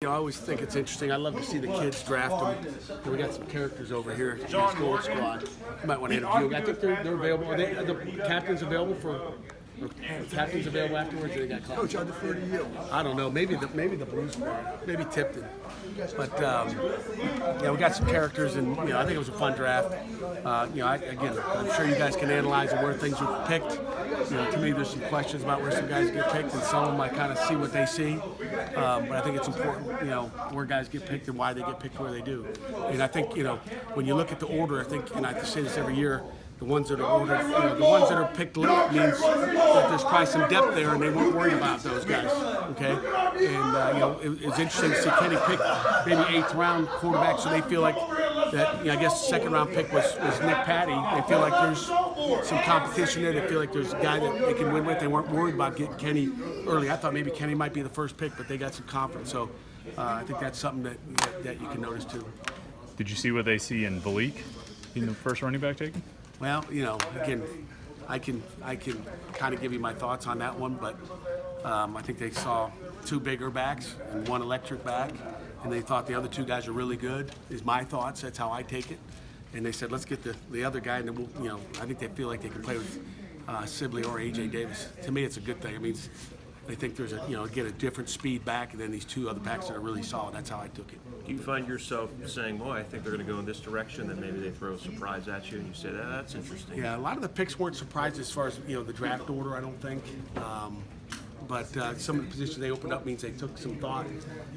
I always think it's interesting. I love to see the kids draft them. And we got some characters over here in the Gold Squad. You might want to interview them. I think they're available. Are the captains available for? Captains available afterwards, or they got called? Coach, I defer to you. I don't know. Maybe the Blues squad, maybe Tipton. But yeah, we got some characters, and I think it was a fun draft. I'm sure you guys can analyze where things were picked. To me, there's some questions about where some guys get picked, and some of them I kind of see what they see. But I think it's important, where guys get picked and why they get picked where they do. And I think, when you look at the order, I think, and I have to say this every year. The ones that are ordered, the ones that are picked late means that there's probably some depth there, and they weren't worried about those guys. Okay, and it was interesting to see Kenny pick maybe 8th round quarterback, so they feel like that. I guess the 2nd round pick was Nick Patty. They feel like there's some competition there. They feel like there's a guy that they can win with. They weren't worried about getting Kenny early. I thought maybe Kenny might be the first pick, but they got some confidence. So I think that's something that you can notice too. Did you see what they see in Valik being the first running back taken? Well, again, I can kind of give you my thoughts on that one, but I think they saw 2 bigger backs and 1 electric back, and they thought the other 2 guys are really good, is my thoughts. That's how I take it. And they said, let's get the other guy, and then we'll, I think they feel like they can play with Sibley or A.J. Davis. To me, it's a good thing. I mean, they think there's get a different speed back, and then these 2 other backs that are really solid. That's how I took it. Do you find yourself saying, boy, I think they're going to go in this direction, then maybe they throw a surprise at you, and you say, that's interesting? Yeah, a lot of the picks weren't surprised as far as, the draft order, I don't think. But some of the positions they opened up means they took some thought.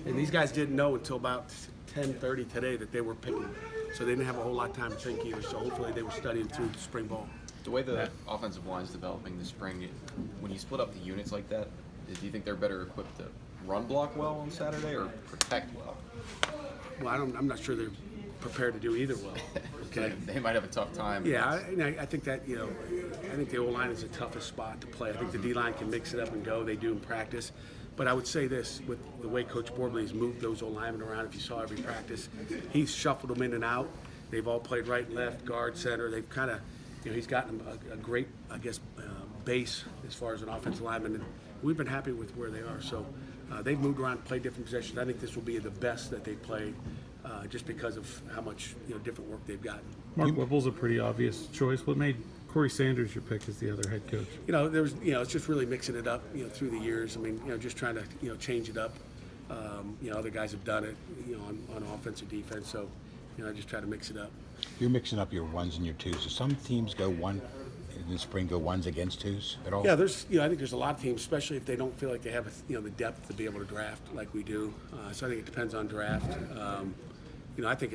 And these guys didn't know until about 10:30 today that they were picking. So they didn't have a whole lot of time to think either. So hopefully they were studying through the spring ball. The way the offensive line is developing this spring, when you split up the units like that, do you think they're better equipped to run block well on Saturday or protect well? Well, I'm not sure they're prepared to do either well. Okay, they might have a tough time. Yeah, I think that I think the O-line is the toughest spot to play. I think the D-line can mix it up and go. They do in practice. But I would say this, with the way Coach Borbley has moved those O-linemen around, if you saw every practice, he's shuffled them in and out. They've all played right and left, guard, center. They've kind of, he's gotten a great, base as far as an offensive lineman. And we've been happy with where they are. So they've moved around and played different positions. I think this will be the best that they've played just because of how much different work they've gotten. Mark Whipple's a pretty obvious choice. What made Corey Saunders your pick as the other head coach? There's it's just really mixing it up through the years. I mean just trying to change it up. Other guys have done it on offense or defense. So I just try to mix it up. You're mixing up your 1s and your 2s. So some teams go 1 in the spring, go 1s against 2s at all? Yeah, there's I think there's a lot of teams, especially if they don't feel like they have the depth to be able to draft like we do. So I think it depends on draft. I think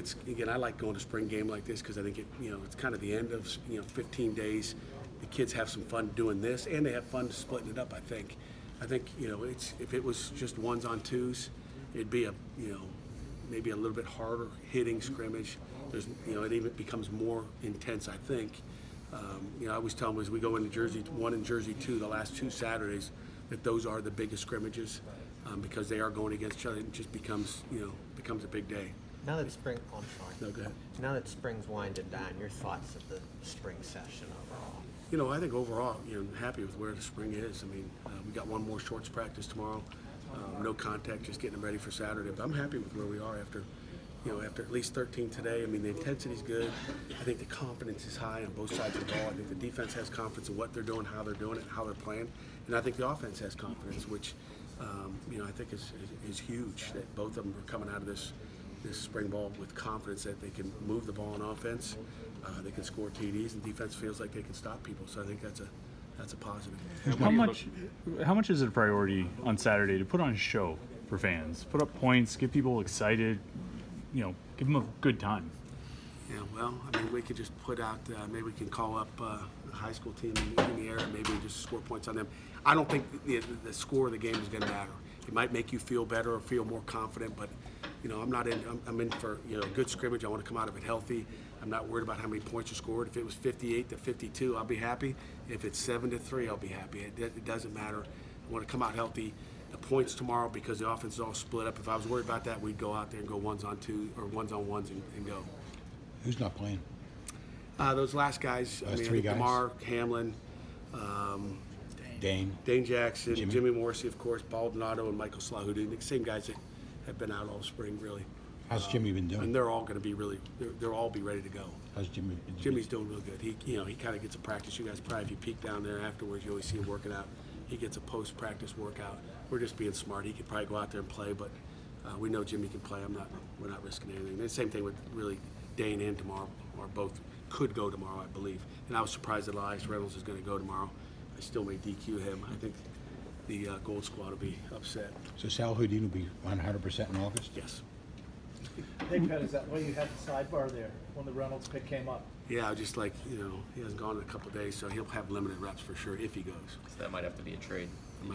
I like going to spring game like this because I think it's kind of the end of 15 days. The kids have some fun doing this, and they have fun splitting it up. I think it's if it was just 1s on 2s, it'd be maybe a little bit harder hitting scrimmage. There's it even becomes more intense. I think. I always tell them as we go into Jersey 1 and Jersey 2, the last 2 Saturdays, that those are the biggest scrimmages because they are going against each other. It just becomes a big day. Now that spring, I'm sorry. No, go ahead. Now that spring's winding down, your thoughts of the spring session overall? I think overall, I'm happy with where the spring is. I mean, we got 1 more shorts practice tomorrow. No contact, just getting them ready for Saturday. But I'm happy with where we are after at least 13 today. I mean, the intensity's good. I think the confidence is high on both sides of the ball. I think the defense has confidence in what they're doing, how they're doing it, how they're playing. And I think the offense has confidence, which, I think is huge, that both of them are coming out of this spring ball with confidence that they can move the ball on offense, they can score TDs, and defense feels like they can stop people. So I think that's a positive. How much is it a priority on Saturday to put on a show for fans? Put up points, get people excited, give them a good time. Yeah, well, I mean, we could just put out, maybe we can call up a high school team in the air and maybe just score points on them. I don't think the score of the game is going to matter. It might make you feel better or feel more confident, but I'm in for a good scrimmage. I want to come out of it healthy. I'm not worried about how many points you scored. If it was 58-52, I'll be happy. If it's 7-3, I'll be happy. It doesn't matter. I want to come out healthy. The points tomorrow, because the offense is all split up. If I was worried about that, we'd go out there and go 1s on 2 or 1s on 1s and go. Who's not playing? Those last guys. Those 3 guys? DeMar, Hamlin, Dane Jackson, Jimmy Morrissey, of course, Baldonado, and Michael Slahudu. The same guys have been out all spring really. How's Jimmy been And doing? they're all going to be they'll all be ready to go. How's Jimmy? Jimmy's doing real good. He kind of gets a practice. You guys probably, if you peek down there afterwards, you always see him working out. He gets a post-practice workout. We're just being smart. He could probably go out there and play, but we know Jimmy can play. We're not risking anything. The same thing with really Dane and tomorrow, or both could go tomorrow, I believe. And I was surprised that Elias Reynolds is going to go tomorrow. I still may DQ him. I think the Gold Squad will be upset. So Sal Houdin will be 100% in August? Yes. Hey, Pat, is that why you had the sidebar there when the Reynolds pick came up? Yeah, just like, he hasn't gone in a couple of days, so he'll have limited reps for sure if he goes. So that might have to be a trade.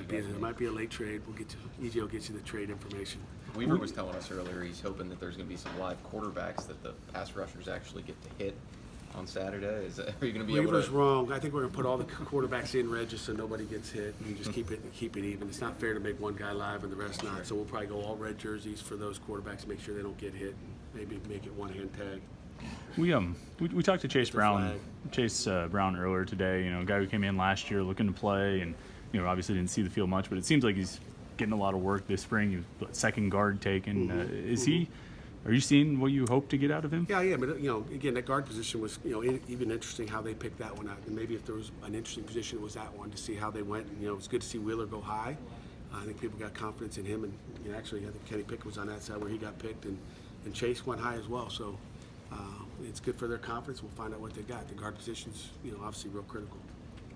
There might be a late trade. We'll get to EJ will get you the trade information. Weaver was telling us earlier he's hoping that there's going to be some live quarterbacks that the pass rushers actually get to hit on Saturday. Are you going to be able Weaver's to? wrong. I think we're gonna put all the quarterbacks in red just so nobody gets hit and just keep it even. It's not fair to make one guy live and the rest not. So we'll probably go all red jerseys for those quarterbacks, make sure they don't get hit, and maybe make it one-hand tag. We talked to Chase the Brown, Brown earlier today. A guy who came in last year looking to play, and obviously didn't see the field much, but it seems like he's getting a lot of work this spring. He was second guard taken. Is he? Are you seeing what you hope to get out of him? Yeah, but again, that guard position was even interesting how they picked that one out, and maybe if there was an interesting position, it was that one to see how they went. And it was good to see Wheeler go high. I think people got confidence in him, and actually, I think Kenny Pickett was on that side where he got picked, and Chase went high as well. So it's good for their confidence. We'll find out what they got. The guard position's obviously real critical.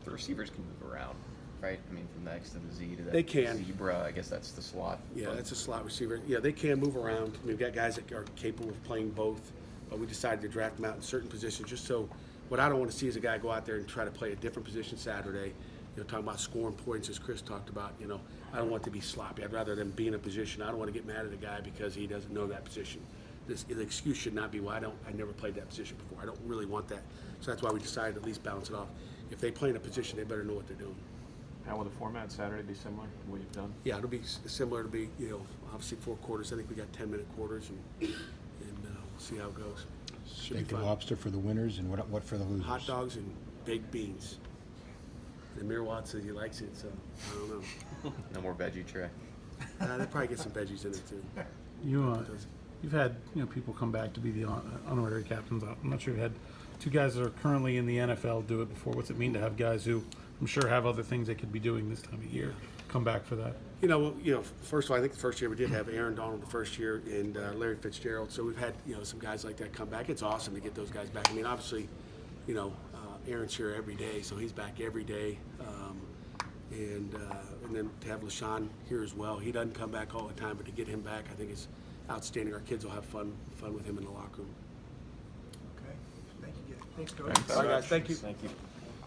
The receivers can move around, right? I mean, from the X to the Z to that They can. zebra. I guess that's the slot. Yeah, that's a slot receiver. Yeah, they can move around. We've got guys that are capable of playing both, but we decided to draft them out in certain positions just so what I don't want to see is a guy go out there and try to play a different position Saturday. Talking about scoring points, as Chris talked about, I don't want it to be sloppy. I'd rather them be in a position. I don't want to get mad at a guy because he doesn't know that position. The excuse should not be, I never played that position before. I don't really want that. So that's why we decided to at least balance it off. If they play in a position, they better know what they're doing. How will the format Saturday be similar to what you've done? Yeah, it'll be similar to be, obviously 4 quarters. I think we got 10-minute quarters, and we'll see how it goes. Should be Steak and fun. lobster for the winners, and what for the losers? Hot dogs and baked beans. And Amir Watts says he likes it, so I don't know. No more veggie tray. They probably get some veggies in it too. You've had people come back to be the honorary captains. I'm not sure you've had 2 guys that are currently in the NFL do it before. What's it mean to have guys who I'm sure have other things they could be doing this time of year come back for that? First of all, I think the first year we did have Aaron Donald the first year and Larry Fitzgerald. So we've had some guys like that come back. It's awesome to get those guys back. I mean, obviously, Aaron's here every day, so he's back every day. And then to have LaShawn here as well. He doesn't come back all the time, but to get him back, I think is outstanding. Our kids will have fun with him in the locker room. Okay. Thank you. Thanks, Coach. All right, guys. Thank you. Thank you.